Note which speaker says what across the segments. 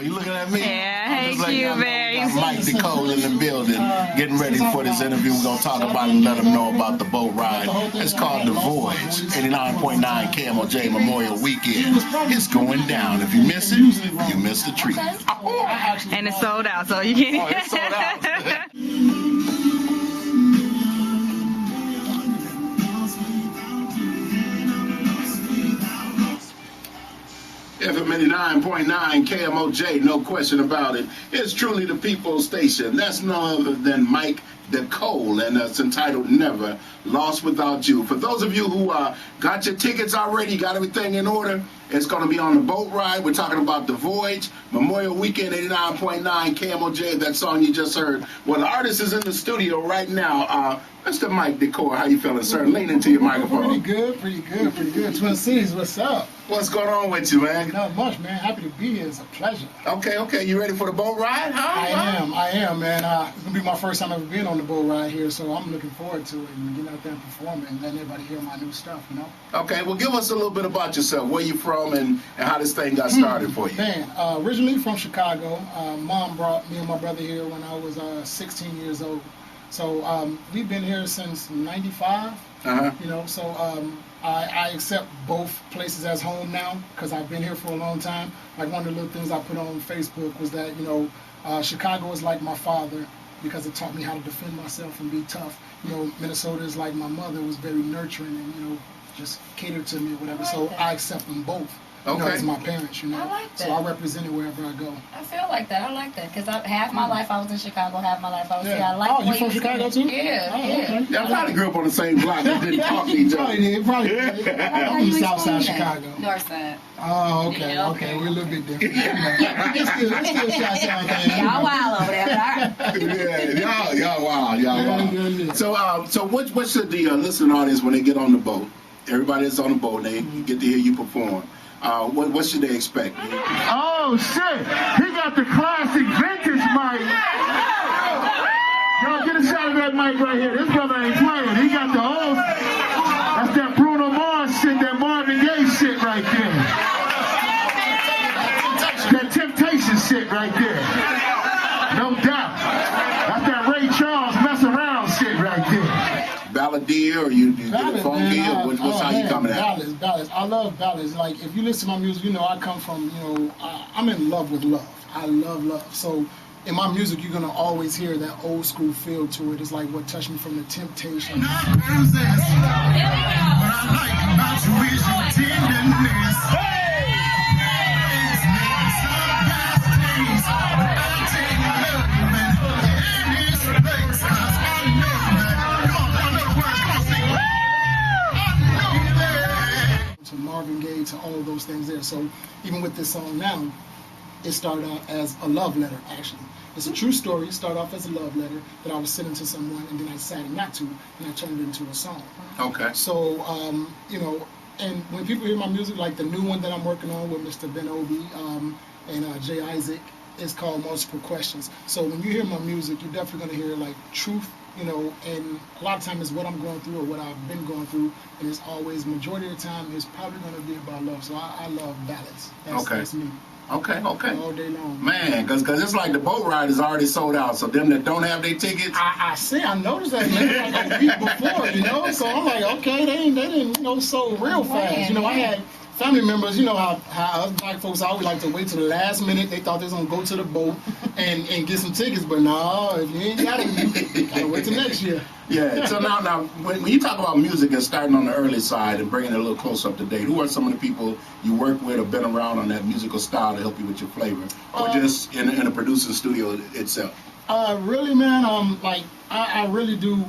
Speaker 1: you looking at me?
Speaker 2: Yeah, hey, Q-Bags.
Speaker 1: Mike Nicole in the building, getting ready for this interview. We're going to talk about it and let them know about the boat ride. It's called The Voyage, 89.9 KMOJ Memorial Weekend. It's going down. If you miss it, you miss the treat.
Speaker 2: And it's sold out, so you can't.
Speaker 1: Oh, it's sold out. FM 89.9 KMOJ, no question about it. It's truly the people's station. That's none other than Mike Nicole, and it's entitled Never Lost Without You. For those of you who got your tickets already, got everything in order, it's going to be on the boat ride. We're talking about The Voyage, Memorial Weekend, 89.9 KMOJ, that song you just heard. Well, the artist is in the studio right now. Mr. Mike Nicole, how you feeling, sir? Lean into your microphone.
Speaker 3: Pretty good. Twin Cities, what's up?
Speaker 1: What's going on with you, man?
Speaker 3: Not much, man. Happy to be here. It's a pleasure.
Speaker 1: Okay. You ready for the boat ride, huh?
Speaker 3: I am, man. It's going to be my first time ever being on the boat ride here, so I'm looking forward to it and getting out there and performing and letting everybody hear my new stuff, you know?
Speaker 1: Okay, well, give us a little bit about yourself, where you from and how this thing got started for you.
Speaker 3: Man, originally from Chicago. Mom brought me and my brother here when I was 16 years old. So we've been here since '95, you know, so I accept both places as home now because I've been here for a long time. Like one of the little things I put on Facebook was that, you know, Chicago is like my father because it taught me how to defend myself and be tough. You know, Minnesota is like my mother, was very nurturing and, you know, just catered to me or whatever. So I accept them both. You know, as my parents, you know.
Speaker 4: I like that.
Speaker 3: So I represent it wherever I go.
Speaker 4: I feel like that. I like that because half my life I was in Chicago, half my life I was here. I like.
Speaker 3: Oh, you from Chicago too?
Speaker 4: Yeah.
Speaker 3: Okay.
Speaker 1: Yeah, I probably grew up on the same block. We didn't talk to each other.
Speaker 3: Probably. I'm from South Side Chicago.
Speaker 4: North Side.
Speaker 3: Oh, okay.
Speaker 4: Yeah,
Speaker 3: Okay, we're a little bit different. It's still Chi-Town thing.
Speaker 4: Y'all wild over there,
Speaker 1: Yeah, y'all wild. So what should the listening audience when they get on the boat? Everybody that's on the boat, they get to hear you perform. What should they expect?
Speaker 5: Oh shit! He got the classic vintage mic. Y'all get a shot of that mic right here. This brother ain't playing. He got the old. That's that Bruno Mars shit, that Marvin Gaye shit right there. That Temptation shit right there. No doubt. That's that Ray Charles mess around shit right there.
Speaker 1: Balladeer, or you get it funky, or what's how you coming at?
Speaker 3: Ballads. I love ballads. Like, if you listen to my music, you know I come from, you know, I'm in love with love. I love love. So in my music, you're going to always hear that old school feel to it. It's like what touched me from the Temptations. To Marvin Gaye, to all of those things there. So even with this song now, it started out as a love letter, actually. It's a true story. It started off as a love letter that I was sending to someone, and then I decided not to, and I turned it into a song.
Speaker 1: Okay.
Speaker 3: So, you know, and when people hear my music, like the new one that I'm working on with Mr. Ben Obi and Jay Isaac, it's called Multiple Questions. So when you hear my music, you're definitely going to hear, like, truth, you know, and a lot of times it's what I'm going through or what I've been going through, and it's always, majority of the time, it's probably going to be about love. So I love ballads. That's me.
Speaker 1: Okay.
Speaker 3: All day long.
Speaker 1: Man, because it's like the boat ride is already sold out, so them that don't have their tickets.
Speaker 3: I noticed that maybe like a week before, you know, so I'm like, okay, they didn't, you know, sold real fast. You know, I had family members, you know how us black folks always like to wait to the last minute. They thought they was going to go to the boat and get some tickets, but no, if you ain't got it, you got to wait till next year.
Speaker 1: Yeah, so now when you talk about music and starting on the early side and bringing it a little closer up to date, who are some of the people you work with or been around on that musical style to help you with your flavor? Or just in the producer studio itself?
Speaker 3: Really, man, like, I really do.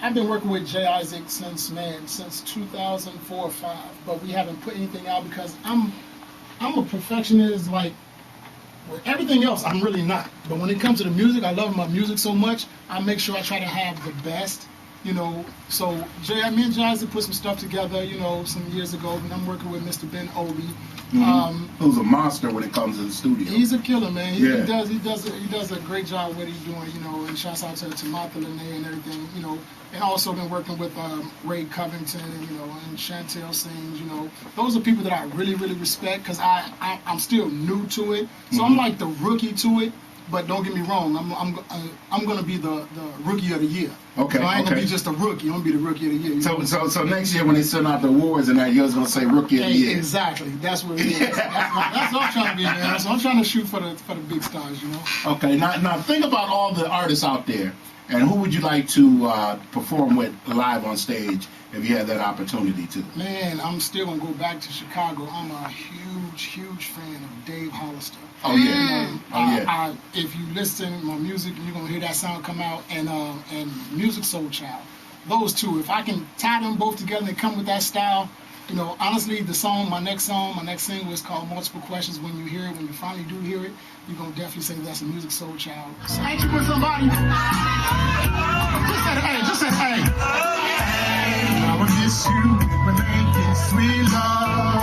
Speaker 3: I've been working with Jay Isaac since 2004 or 5, but we haven't put anything out because I'm a perfectionist. Like, with everything else, I'm really not. But when it comes to the music, I love my music so much, I make sure I try to have the best You know, so me and Jazzy put some stuff together, you know, some years ago, and I'm working with Mr. Ben Obi.
Speaker 1: Who's a monster when it comes to the studio.
Speaker 3: He's a killer, man. He
Speaker 1: Yeah.
Speaker 3: does a great job what he's doing, you know, and shouts out to Martha Lene and everything, you know, and also been working with Ray Covington, and, you know, and Chantel Sings, you know. Those are people that I really, really respect because I'm still new to it. So I'm like the rookie to it. But don't get me wrong, I'm gonna be the rookie of the year.
Speaker 1: Okay.
Speaker 3: So I ain't gonna be just a rookie. I'm gonna be the rookie of the year.
Speaker 1: So next year when they send out the awards and that, you're gonna say rookie of the year.
Speaker 3: Exactly. That's what it is. That's what I'm trying to be, man. So I'm trying to shoot for the big stars, you know.
Speaker 1: Okay. Now think about all the artists out there, and who would you like to perform with live on stage if you had that opportunity to?
Speaker 3: Man, I'm still gonna go back to Chicago. I'm a huge fan of Dave Hollister.
Speaker 1: Oh yeah.
Speaker 3: If you listen to my music, you're gonna hear that sound come out, and Music Soul Child. Those two, if I can tie them both together and come with that style, you know, honestly, my next single is called Multiple Questions. When you hear it, when you finally do hear it, you're gonna definitely say that's a Music Soul Child. So, ain't you with somebody? Just say hey. I would miss you when making sweet love.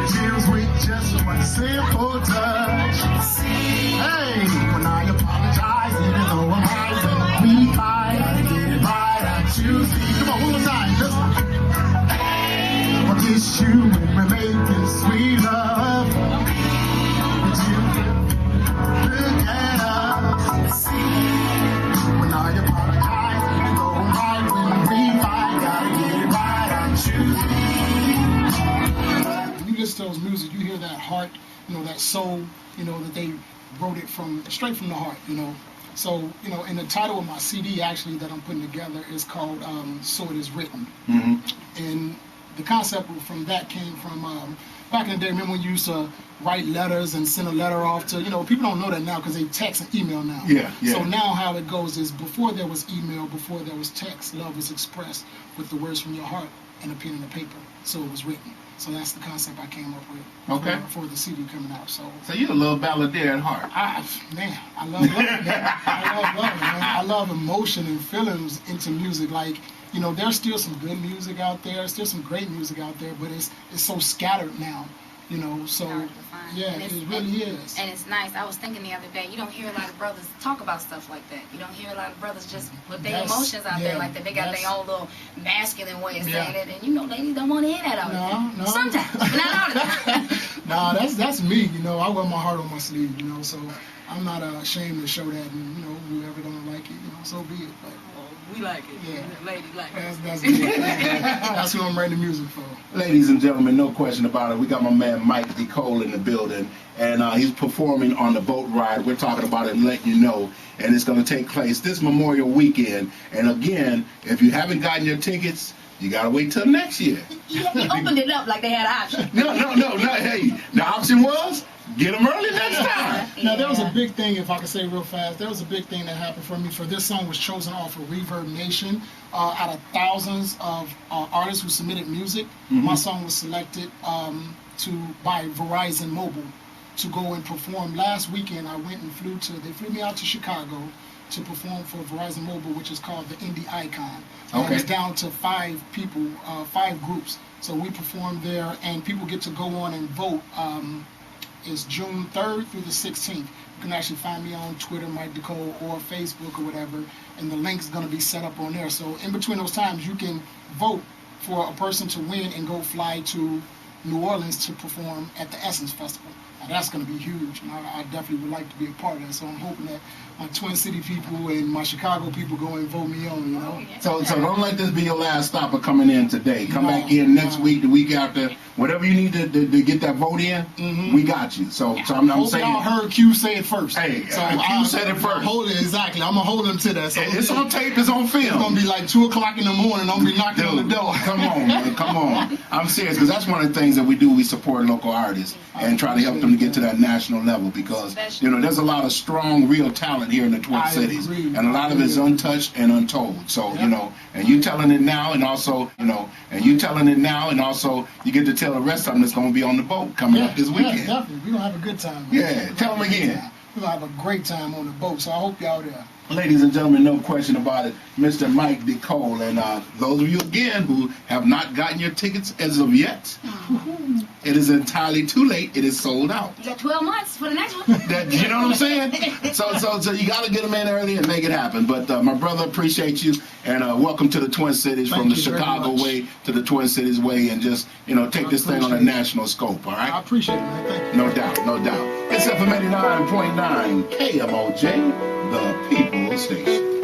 Speaker 3: Tears with just one simple touch. Hey, when I apologize, even though I'm right, when we fight, I get it right, I choose you. Come on, one more time. I miss you when we're making sweet love. Would you look at us? When I apologize, even though I'm right, when we fight, gotta get it right, I choose you. When you listen to those music, you hear that heart, you know, that soul, you know, that they wrote it straight from the heart, you know. So, you know, and the title of my CD actually that I'm putting together is called So It Is Written. And the concept from that came from back in the day. Remember when you used to write letters and send a letter off to, you know, people don't know that now because they text and email now.
Speaker 1: Yeah.
Speaker 3: So now how it goes is before there was email, before there was text, love was expressed with the words from your heart and a pen and a paper. So it was written. So that's the concept I came up with for the CD coming out. So
Speaker 1: you're a little balladeer at heart.
Speaker 3: I love love, man. I love love, man. I love emotion and feelings into music. Like, you know, there's still some good music out there. There's still some great music out there, but it's so scattered now. You know, so yeah, it really is.
Speaker 4: And it's nice. I was thinking the other day, you don't hear a lot of brothers talk about stuff like that. You don't hear a lot of brothers just put their emotions out there like that. They got their own little masculine way of saying it, and you know, ladies don't want to hear that all the time. No. Sometimes, but not all the time.
Speaker 3: Nah, that's me. You know, I wear my heart on my sleeve. You know, so I'm not ashamed to show that. And you know, whoever don't like it, you know, so be it. But
Speaker 2: We like it. Yeah. Ladies like it.
Speaker 3: That's who I'm writing music for.
Speaker 1: Ladies and gentlemen, no question about it. We got my man Mike D. Cole in the building, and he's performing on the boat ride. We're talking about it and letting you know, and it's going to take place this Memorial Weekend. And again, if you haven't gotten your tickets, you got to wait till next year.
Speaker 4: You opened it up like they had an option.
Speaker 1: No. Hey, the option was get them early next time.
Speaker 3: Now, there was a big thing, if I could say real fast, there was a big thing that happened for me. For this song was chosen off of Reverb Nation. Out of thousands of artists who submitted music, my song was selected by Verizon Mobile to go and perform. Last weekend, I went and they flew me out to Chicago to perform for Verizon Mobile, which is called the Indie Icon. And it's down to 5 people, 5 groups. So we performed there, and people get to go on and vote. It's June 3rd through the 16th. You can actually find me on Twitter, Mike DeCole, or Facebook or whatever, and the link's going to be set up on there. So in between those times, you can vote for a person to win and go fly to New Orleans to perform at the Essence Festival. Now, that's going to be huge, and I definitely would like to be a part of that. So I'm hoping that my Twin City people and my Chicago people go and vote me on, you know.
Speaker 1: So don't let this be your last stop of coming in today. Come back in next week, the week after. Whatever you need to get that vote in, we got you. So I'm saying.
Speaker 3: Y'all heard Q say it first.
Speaker 1: Hey, so Q said it first.
Speaker 3: Hold it, exactly. I'm going to hold him to that. So
Speaker 1: it's on tape, it's on film.
Speaker 3: It's going to be like 2 o'clock in the morning. I'm going to be knocking on the door.
Speaker 1: Come on, man, come on. I'm serious, because that's one of the things that we do. We support local artists and try to help them to get to that national level, because, you know, there's a lot of strong, real talent here in the Twin Cities. And a lot of it's untouched and untold. So, you know, and you telling it now, and also, you know, you get to tell the rest of them that's going to be on the boat coming up this weekend.
Speaker 3: Yeah, definitely. We're going to have a good time.
Speaker 1: Yeah, tell them again.
Speaker 3: We're going to have a great time on the boat, so I hope y'all there.
Speaker 1: Ladies and gentlemen, no question about it, Mr. Mike DeCole. And those of you, again, who have not gotten your tickets as of yet, it is entirely too late. It is sold out.
Speaker 4: You got 12 months for the next one.
Speaker 1: You know what I'm saying? So you got to get them in early and make it happen. But my brother, appreciate you. And welcome to the Twin Cities, from the Chicago way to the Twin Cities way. And just, take this thing on a national scope, all right?
Speaker 3: I appreciate it, man. Thank you.
Speaker 1: No doubt, no doubt. It's FM 89.9 KMOJ, the People Station.